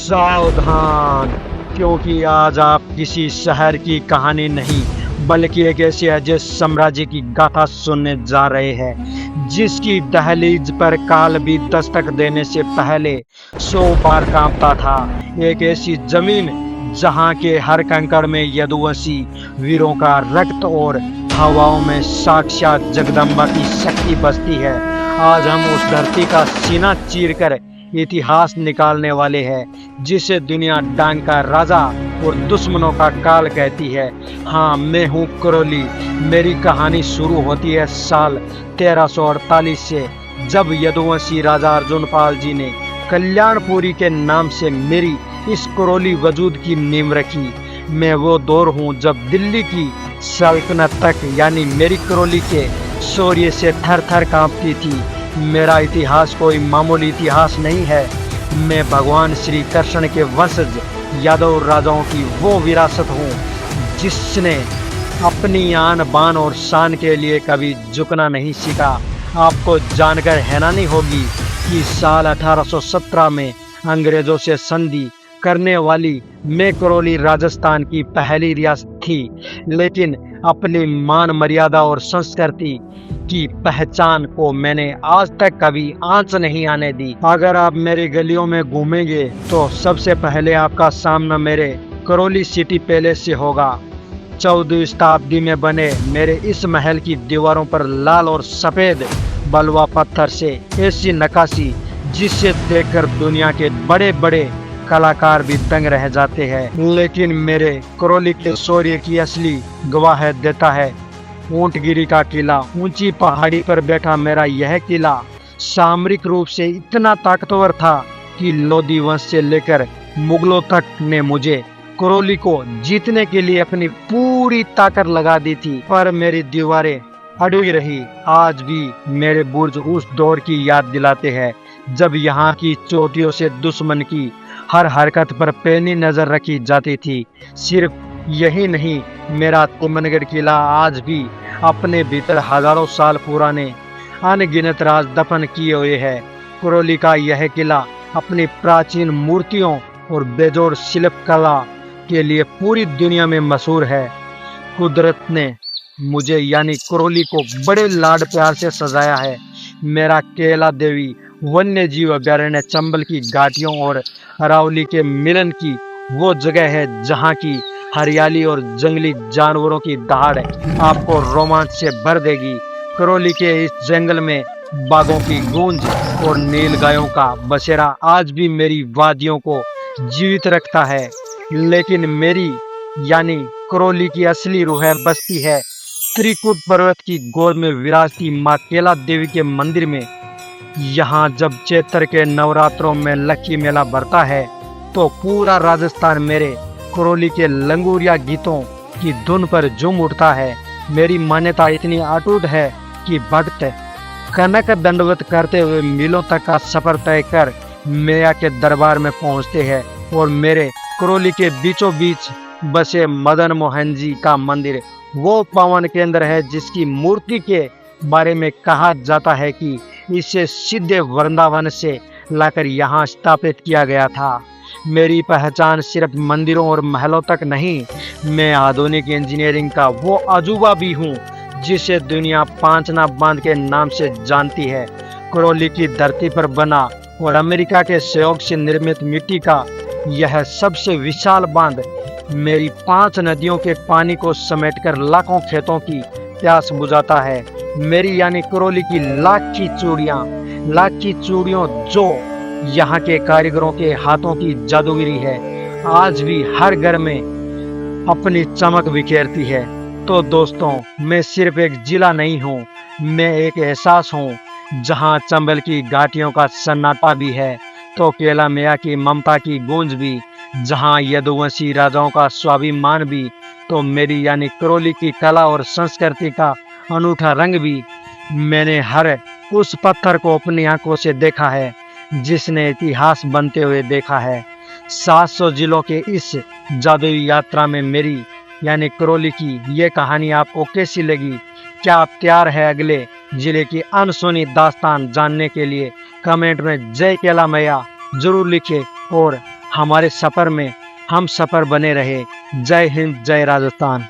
सावधान, क्योंकि आज आप किसी शहर की कहानी नहीं बल्कि एक ऐसे अजय साम्राज्य की गाथा सुनने जा रहे हैं जिसकी दहलीज पर काल भी दस्तक देने से पहले 100 बार कांपता था। एक ऐसी जमीन जहां के हर कंकड़ में यदुवंशी वीरों का रक्त और हवाओं में साक्षात जगदम्बा की शक्ति बसती है। आज हम उस धरती का सीना चीरकर इतिहास निकालने वाले हैं जिसे दुनिया डांग का राजा और दुश्मनों का काल कहती है। हाँ, मैं हूँ करोली। मेरी कहानी शुरू होती है साल 1348 से, जब यदुवंशी राजा अर्जुनपाल जी ने कल्याणपुरी के नाम से मेरी इस करोली वजूद की नींव रखी। मैं वो दौर हूँ जब दिल्ली की सल्तनत तक यानी मेरी करोली के शौर्य से थर थर कांपती थी। मेरा इतिहास कोई मामूली इतिहास नहीं है। मैं भगवान श्री कृष्ण के वंशज यादव राजाओं की वो विरासत हूँ जिसने अपनी आन बान और शान के लिए कभी झुकना नहीं सीखा। आपको जानकर हैरानी होगी कि साल 1817 में अंग्रेजों से संधि करने वाली मैं करोली राजस्थान की पहली रियासत थी, लेकिन अपनी मान मर्यादा और संस्कृति की पहचान को मैंने आज तक कभी आंच नहीं आने दी। अगर आप मेरी गलियों में घूमेंगे तो सबसे पहले आपका सामना मेरे करोली सिटी पैलेस से होगा। 14वीं शताब्दी में बने मेरे इस महल की दीवारों पर लाल और सफेद बलुआ पत्थर से ऐसी नक्काशी जिसे देखकर दुनिया के बड़े बड़े कलाकार भी दंग रह जाते हैं। लेकिन मेरे करोली के शौर्य की असली गवाह देता है ऊंटगिरी का किला। ऊंची पहाड़ी पर बैठा मेरा यह किला सामरिक रूप से इतना ताकतवर था कि लोधी वंश से लेकर मुगलों तक ने मुझे करोली को जीतने के लिए अपनी पूरी ताकत लगा दी थी, पर मेरी दीवारें अड़ी रही। आज भी मेरे बुर्ज उस दौर की याद दिलाते हैं जब यहाँ की चोटियों से दुश्मन की हर हरकत पर पैनी नजर रखी जाती थी। सिर्फ यही नहीं, मेरा तुमनगढ़ किला आज भी अपने भीतर हजारों साल पुराने अनगिनत राज दफन किए हुए है। करोली का यह किला अपनी प्राचीन मूर्तियों और बेजोड़ शिल्प कला के लिए पूरी दुनिया में मशहूर है। कुदरत ने मुझे यानी करोली को बड़े लाड प्यार से सजाया है। मेरा केला देवी वन्य जीव अभ्यारण्य चंबल की घाटियों और अरावली के मिलन की वो जगह है जहाँ की हरियाली और जंगली जानवरों की दहाड़ आपको रोमांच से भर देगी। करोली के इस जंगल में बाघों की गूंज और नील गायों का बसेरा आज भी मेरी वादियों को जीवित रखता है। लेकिन मेरी यानी करोली की असली रूह बसती है त्रिकुट पर्वत की गोद में विराजती माँ केला देवी के मंदिर में। यहाँ जब चैत्र के नवरात्रों में लक्की मेला भरता है तो पूरा राजस्थान मेरे करोली के लंगूरिया गीतों की धुन पर झूम उठता है। मेरी मान्यता इतनी अटूट है कि भक्त कनक दंडवत करते हुए मीलों तक का सफर तय कर मैया के दरबार में पहुंचते हैं। और मेरे करोली के बीचों बीच बसे मदन मोहन जी का मंदिर वो पावन केंद्र है जिसकी मूर्ति के बारे में कहा जाता है कि इसे सीधे वृंदावन से लाकर यहाँ स्थापित किया गया था। मेरी पहचान सिर्फ मंदिरों और महलों तक नहीं, मैं आधुनिक इंजीनियरिंग का वो अजूबा भी हूँ जिसे दुनिया पांचना बांध के नाम से जानती है। करोली की धरती पर बना और अमेरिका के सहयोग से निर्मित मिट्टी का यह सबसे विशाल बांध मेरी 5 नदियों के पानी को समेटकर लाखों खेतों की प्यास बुझाता है। मेरी यानी करोली की लाख की चूड़ियों जो यहाँ के कारीगरों के हाथों की जादूगिरी है, आज भी हर घर में अपनी चमक बिखेरती है। तो दोस्तों, मैं सिर्फ एक जिला नहीं हूँ, मैं एक एहसास हूँ। जहाँ चंबल की घाटियों का सन्नाटा भी है तो केला मैया की ममता की गूंज भी, जहाँ यदुवंशी राजाओं का स्वाभिमान भी, तो मेरी यानी करोली की कला और संस्कृति का अनूठा रंग भी। मैंने हर उस पत्थर को अपनी आंखों से देखा है जिसने इतिहास बनते हुए देखा है। 700 जिलों के इस जादुई यात्रा में मेरी यानी करोली की ये कहानी आपको कैसी लगी? क्या आप तैयार है अगले जिले की अनसुनी दास्तान जानने के लिए? कमेंट में जय केला मैया जरूर लिखें और हमारे सफ़र में हम सफ़र बने रहे। जय हिंद, जय राजस्थान।